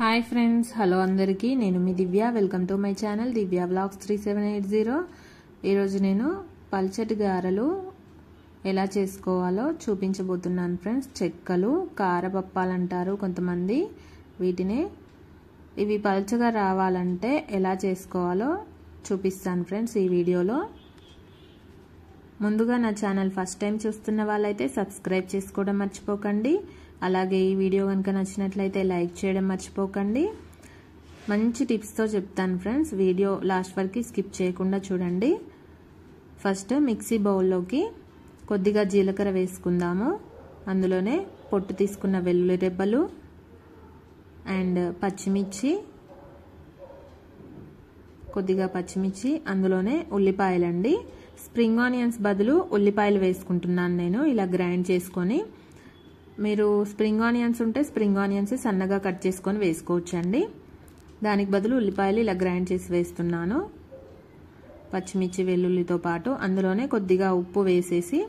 Hi friends, hello అందరికీ. నేను మీ Divya. Welcome to my channel Divya vlogs 3780. ఈరోజు నేను పల్చటి గారెలు ఎలా చేసుకోవాలో చూపించబోతున్నాను ఫ్రెండ్స్. చెక్కలు, కారపప్పాలు అంటారు కొంతమంది వీటిని. ఇవి పల్చగా రావాలంటే ఎలా చేసుకోవాలో చూపిస్తాను ఫ్రెండ్స్ ఈ వీడియోలో. ముందుగా నా ఛానల్ ఫస్ట్ టైం చూస్తున్న వాళ్ళైతే సబ్స్క్రైబ్ చేసుకోవడం మర్చిపోకండి. అలాగే ఈ వీడియో కనుక నచ్చినట్లయితే లైక్ చేయడం మర్చిపోకండి. మంచి టిప్స్తో చెప్తాను ఫ్రెండ్స్. వీడియో లాస్ట్ వరకు స్కిప్ చేయకుండా చూడండి. ఫస్ట్ మిక్సీ బౌల్లోకి కొద్దిగా జీలకర్ర వేసుకుందాము. అందులోనే పొట్టు తీసుకున్న వెల్లుల్లి రెబ్బలు అండ్ పచ్చిమిర్చి, కొద్దిగా పచ్చిమిర్చి, అందులోనే ఉల్లిపాయలండి. స్ప్రింగ్ ఆనియన్స్ బదులు ఉల్లిపాయలు వేసుకుంటున్నాను నేను ఇలా గ్రైండ్ చేసుకొని. మీరు స్ప్రింగ్ ఆనియన్స్ ఉంటే స్ప్రింగ్ ఆనియన్స్ సన్నగా కట్ చేసుకొని వేసుకోవచ్చండి. దానికి బదులు ఉల్లిపాయలు ఇలా గ్రైండ్ చేసి వేస్తున్నాను. పచ్చిమిర్చి, వెల్లుల్లితో పాటు అందులోనే కొద్దిగా ఉప్పు వేసేసి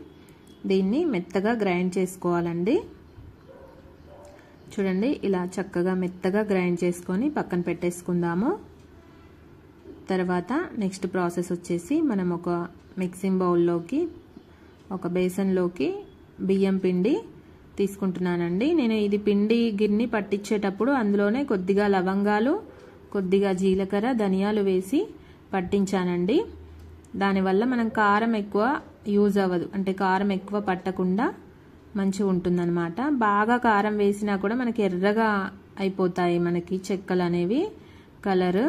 దీన్ని మెత్తగా గ్రైండ్ చేసుకోవాలండి. చూడండి, ఇలా చక్కగా మెత్తగా గ్రైండ్ చేసుకొని పక్కన పెట్టేసుకుందాము. తర్వాత నెక్స్ట్ ప్రాసెస్ వచ్చేసి మనం ఒక మిక్సింగ్ బౌల్లోకి, ఒక బేసన్లోకి బియ్యం పిండి తీసుకుంటున్నానండి. నేను ఇది పిండి గిన్నె పట్టించేటప్పుడు అందులోనే కొద్దిగా లవంగాలు, కొద్దిగా జీలకర్ర, ధనియాలు వేసి పట్టించానండి. దానివల్ల మనం కారం ఎక్కువ యూజ్ అవ్వదు, అంటే కారం ఎక్కువ పట్టకుండా మంచిగా ఉంటుందన్నమాట. బాగా కారం వేసినా కూడా మనకి ఎర్రగా అయిపోతాయి మనకి చెక్కలు అనేవి. కలర్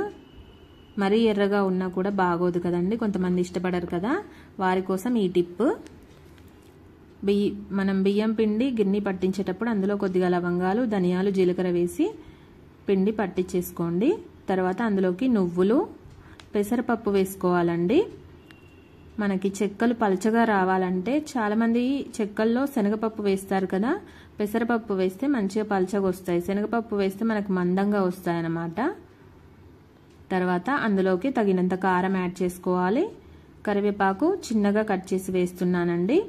మరీ ఎర్రగా ఉన్నా కూడా బాగోదు కదండి, కొంతమంది ఇష్టపడరు కదా. వారి కోసం ఈ టిప్. మనం బియ్యం పిండి గిన్నె పట్టించేటప్పుడు అందులో కొద్దిగా లవంగాలు, ధనియాలు, జీలకర్ర వేసి పిండి పట్టించేసుకోండి. తర్వాత అందులోకి నువ్వులు, పెసరపప్పు వేసుకోవాలండి. మనకి చెక్కలు పలచగా రావాలంటే చాలామంది చెక్కల్లో శనగపప్పు వేస్తారు కదా, పెసరపప్పు వేస్తే మంచిగా పలచగా వస్తాయి. శనగపప్పు వేస్తే మనకు మందంగా వస్తాయి అన్నమాట. తర్వాత అందులోకి తగినంత కారం యాడ్ చేసుకోవాలి. కరివేపాకు చిన్నగా కట్ చేసి వేస్తున్నానండి.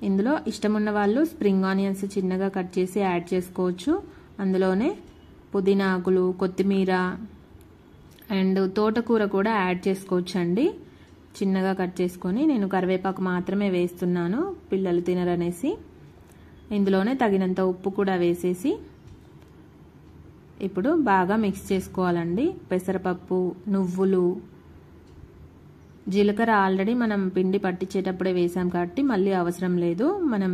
ఇందులో ఇష్టమున్న వాళ్ళు స్ప్రింగ్ ఆనియన్స్ చిన్నగా కట్ చేసి యాడ్ చేసుకోవచ్చు. అందులోనే పుదీనా ఆకులు, కొత్తిమీర అండ్ తోటకూర కూడా యాడ్ చేసుకోవచ్చు అండి. చిన్నగా కట్ చేసుకొని నేను కరివేపాకు మాత్రమే వేస్తున్నాను, పిల్లలు తినరనేసి. ఇందులోనే తగినంత ఉప్పు కూడా వేసేసి ఇప్పుడు బాగా మిక్స్ చేసుకోవాలండి. పెసరపప్పు, నువ్వులు, జీలకర్ర ఆల్రెడీ మనం పిండి పట్టించేటప్పుడే వేసాం కాబట్టి మళ్ళీ అవసరం లేదు. మనం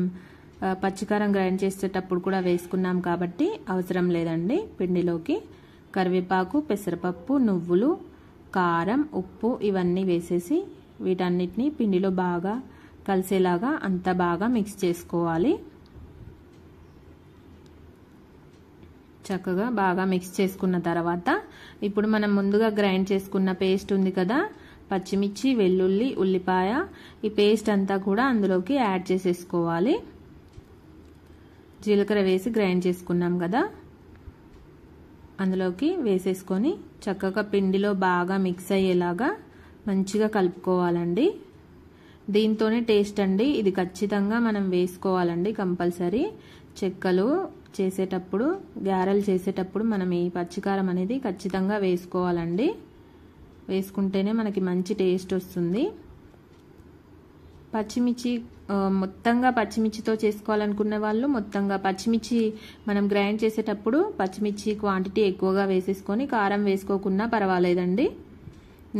పచ్చికారం గ్రైండ్ చేసేటప్పుడు కూడా వేసుకున్నాం కాబట్టి అవసరం లేదండి పిండిలోకి. కరివేపాకు, పెసరపప్పు, నువ్వులు, కారం, ఉప్పు ఇవన్నీ వేసేసి వీటన్నిటిని పిండిలో బాగా కలిసేలాగా అంతా బాగా మిక్స్ చేసుకోవాలి. చక్కగా బాగా మిక్స్ చేసుకున్న తర్వాత ఇప్పుడు మనం ముందుగా గ్రైండ్ చేసుకున్న పేస్ట్ ఉంది కదా, పచ్చిమిర్చి, వెల్లుల్లి, ఉల్లిపాయ, ఈ పేస్ట్ అంతా కూడా అందులోకి యాడ్ చేసేసుకోవాలి. జీలకర్ర వేసి గ్రైండ్ చేసుకున్నాం కదా, అందులోకి వేసేసుకొని చక్కగా పిండిలో బాగా మిక్స్ అయ్యేలాగా మంచిగా కలుపుకోవాలండి. దీంతోనే టేస్ట్ అండి, ఇది ఖచ్చితంగా మనం వేసుకోవాలండి కంపల్సరీ. చెక్కలు చేసేటప్పుడు, గారెలు చేసేటప్పుడు మనం ఈ పచ్చికారం అనేది ఖచ్చితంగా వేసుకోవాలండి. వేసుకుంటేనే మనకి మంచి టేస్ట్ వస్తుంది. పచ్చిమిర్చి మొత్తంగా పచ్చిమిర్చితో చేసుకోవాలనుకునే వాళ్ళు మొత్తంగా పచ్చిమిర్చి మనం గ్రైండ్ చేసేటప్పుడు పచ్చిమిర్చి క్వాంటిటీ ఎక్కువగా వేసేసుకొని కారం వేసుకోకున్నా పర్వాలేదండి.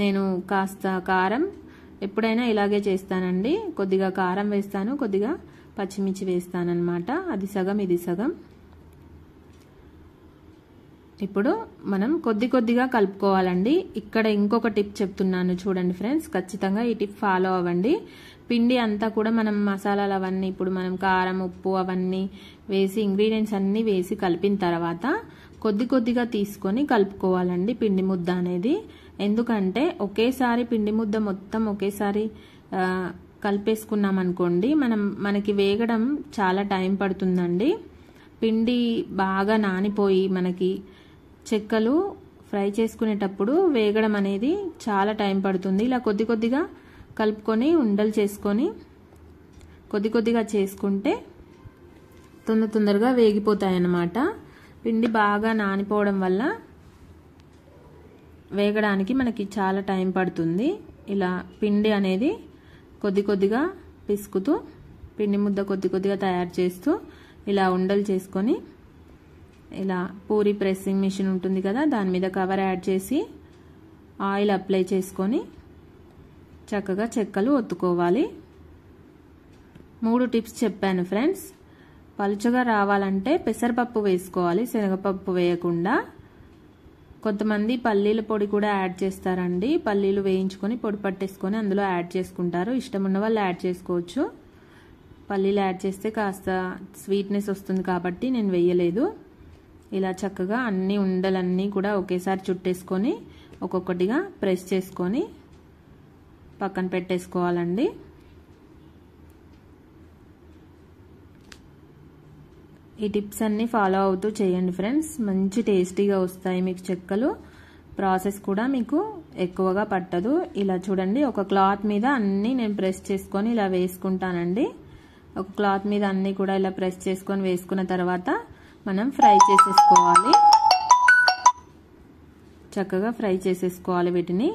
నేను కాస్త కారం ఎప్పుడైనా ఇలాగే చేస్తానండి. కొద్దిగా కారం వేస్తాను, కొద్దిగా పచ్చిమిర్చి వేస్తానన్నమాట. అది సగం, ఇది సగం. ఇప్పుడు మనం కొద్ది కొద్దిగా కలుపుకోవాలండి. ఇక్కడ ఇంకొక టిప్ చెప్తున్నాను చూడండి ఫ్రెండ్స్, ఖచ్చితంగా ఈ టిప్ ఫాలో అవ్వండి. పిండి అంతా కూడా మనం మసాలాలు అవన్నీ, ఇప్పుడు మనం కారం, ఉప్పు అవన్నీ వేసి ఇంగ్రీడియంట్స్ అన్నీ వేసి కలిపిన తర్వాత కొద్ది కొద్దిగా తీసుకొని కలుపుకోవాలండి పిండి ముద్ద అనేది. ఎందుకంటే ఒకేసారి పిండి ముద్ద మొత్తం ఒకేసారి కలిపేసుకున్నాం అనుకోండి, మనకి వేగడం చాలా టైం పడుతుందండి. పిండి బాగా నానిపోయి మనకి చెక్కలు ఫ్రై చేసుకునేటప్పుడు వేగడం అనేది చాలా టైం పడుతుంది. ఇలా కొద్ది కొద్దిగా కలుపుకొని ఉండలు చేసుకొని కొద్ది కొద్దిగా చేసుకుంటే తొందరగా వేగిపోతాయి అన్నమాట. పిండి బాగా నానిపోవడం వల్ల వేగడానికి మనకి చాలా టైం పడుతుంది. ఇలా పిండి అనేది కొద్ది కొద్దిగా పిసుకుతూ పిండి ముద్ద కొద్ది కొద్దిగా తయారు చేస్తూ ఇలా ఉండలు చేసుకొని ఇలా పూరి ప్రెస్సింగ్ మిషన్ ఉంటుంది కదా, దాని మీద కవర్ యాడ్ చేసి ఆయిల్ అప్లై చేసుకొని చక్కగా చెక్కలు ఒత్తుకోవాలి. 3 టిప్స్ చెప్పాను ఫ్రెండ్స్. పలుచగా రావాలంటే పెసరపప్పు వేసుకోవాలి, శనగపప్పు వేయకుండా. కొంతమంది పల్లీల పొడి కూడా యాడ్ చేస్తారండి. పల్లీలు వేయించుకొని పొడి పట్టేసుకొని అందులో యాడ్ చేసుకుంటారు. ఇష్టం ఉన్న వాళ్ళు యాడ్ చేసుకోవచ్చు. పల్లీలు యాడ్ చేస్తే కాస్త స్వీట్నెస్ వస్తుంది కాబట్టి నేను వేయలేదు. ఇలా చక్కగా అన్ని ఉండలన్నీ కూడా ఒకేసారి చుట్టేసుకొని ఒక్కొక్కటిగా ప్రెస్ చేసుకొని పక్కన పెట్టేసుకోవాలండి. ఈ టిప్స్ అన్నీ ఫాలో అవుతూ చేయండి ఫ్రెండ్స్. మంచి టేస్టీగా వస్తాయి మీకు చెక్కలు. ప్రాసెస్ కూడా మీకు ఎక్కువగా పట్టదు. ఇలా చూడండి, ఒక క్లాత్ మీద అన్నీ నేను ప్రెస్ చేసుకొని ఇలా వేసుకుంటానండి. ఒక క్లాత్ మీద అన్నీ కూడా ఇలా ప్రెస్ చేసుకొని వేసుకున్న తర్వాత మనం ఫ్రై చేసేసుకోవాలి. చక్కగా ఫ్రై చేసేసుకోవాలి వీటిని.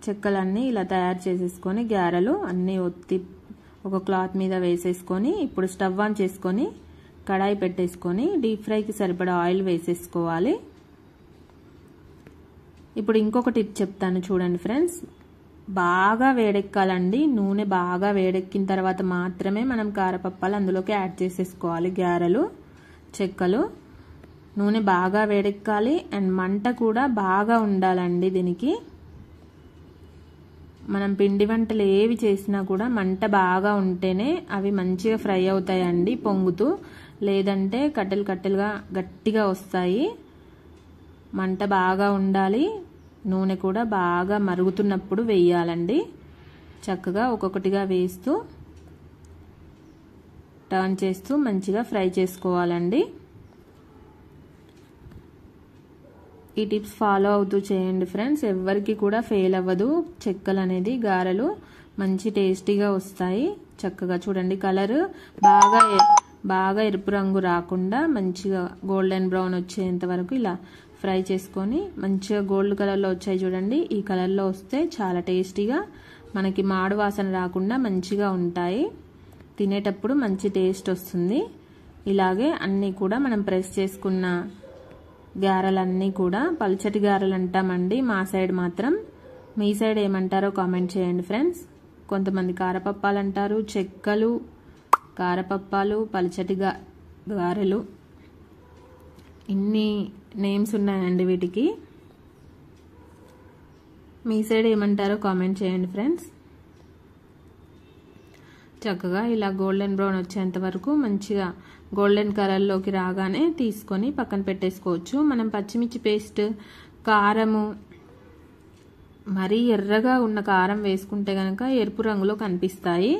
చెక్కలన్నీ ఇలా తయారు చేసేసుకొని గారెలు అన్నీ ఒత్తి ఒక క్లాత్ మీద వేసేసుకొని ఇప్పుడు స్టవ్ ఆన్ చేసుకొని కడాయి పెట్టేసుకొని డీప్ ఫ్రైకి సరిపడా ఆయిల్ వేసేసుకోవాలి. ఇప్పుడు ఇంకొక టిప్ చెప్తాను చూడండి ఫ్రెండ్స్. బాగా వేడెక్కాలండి. నూనె బాగా వేడెక్కిన తర్వాత మాత్రమే మనం కారపప్పాలు అందులోకి యాడ్ చేసేసుకోవాలి. గారెలు, చెక్కలు నూనె బాగా వేడెక్కాలి అండ్ మంట కూడా బాగా ఉండాలండి. దీనికి మనం పిండి వంటలు ఏవి చేసినా కూడా మంట బాగా ఉంటేనే అవి మంచిగా ఫ్రై అవుతాయండి పొంగుతూ. లేదంటే కట్టెలు కట్టెలుగా గట్టిగా వస్తాయి. మంట బాగా ఉండాలి. నూనె కూడా బాగా మరుగుతున్నప్పుడు వేయాలండి. చక్కగా ఒక్కొక్కటిగా వేస్తూ టర్న్ చేస్తూ మంచిగా ఫ్రై చేసుకోవాలండి. ఈ టిప్స్ ఫాలో అవుతూ చేయండి ఫ్రెండ్స్. ఎవరికి కూడా ఫెయిల్ అవ్వదు. చెక్కలు అనేది గారెలు మంచి టేస్టీగా వస్తాయి. చక్కగా చూడండి, కలర్ బాగా ఎరుపు రంగు రాకుండా మంచిగా గోల్డెన్ బ్రౌన్ వచ్చేంత వరకు ఇలా ఫ్రై చేసుకొని మంచిగా గోల్డ్ కలర్లో వచ్చాయి చూడండి. ఈ కలర్లో వస్తే చాలా టేస్టీగా మనకి మాడు వాసన రాకుండా మంచిగా ఉంటాయి. తినేటప్పుడు మంచి టేస్ట్ వస్తుంది. ఇలాగే అన్నీ కూడా మనం ప్రెస్ చేసుకున్న గారెలన్నీ కూడా పల్చటి గారెలు అంటామండి మా సైడ్ మాత్రం. మీ సైడ్ ఏమంటారో కామెంట్ చేయండి ఫ్రెండ్స్. కొంతమంది కారపప్పాలు అంటారు, చెక్కలు, కారపప్పాలు, పల్చటి గారెలు, ఇన్ని నేమ్స్ ఉన్నాయండి వీటికి. మీ సైడ్ ఏమంటారో కామెంట్ చేయండి ఫ్రెండ్స్. చక్కగా ఇలా గోల్డెన్ బ్రౌన్ వచ్చేంత వరకు మంచిగా గోల్డెన్ కలర్లోకి రాగానే తీసుకొని పక్కన పెట్టేసుకోవచ్చు. మనం పచ్చిమిర్చి పేస్ట్, కారము, మరీ ఎర్రగా ఉన్న కారం వేసుకుంటే కనుక ఎరుపు రంగులో కనిపిస్తాయి.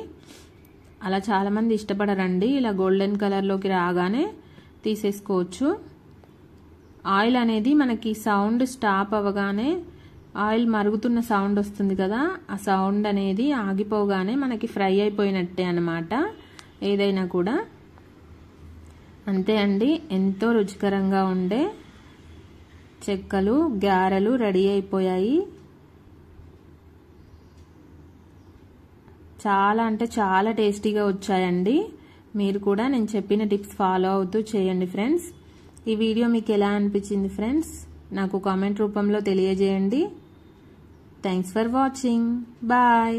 అలా చాలామంది ఇష్టపడరండి. ఇలా గోల్డెన్ కలర్లోకి రాగానే తీసేసుకోవచ్చు. ఆయిల్ అనేది మనకి సౌండ్ స్టాప్ అవ్వగానే ఆయిల్ మరుగుతున్న సౌండ్ వస్తుంది కదా, ఆ సౌండ్ అనేది ఆగిపోగానే మనకి ఫ్రై అయిపోయినట్టే అన్నమాట ఏదైనా కూడా. అంతే అండి, ఎంతో రుచికరంగా ఉండే చెక్కలు, గారెలు రెడీ అయిపోయాయి. చాలా అంటే చాలా టేస్టీగా వచ్చాయండి. మీరు కూడా నేను చెప్పిన టిప్స్ ఫాలో అవుతూ చేయండి ఫ్రెండ్స్. ఈ వీడియో మీకు ఎలా అనిపించింది ఫ్రెండ్స్ నాకు కామెంట్ రూపంలో తెలియజేయండి. Thanks for watching. బాయ్.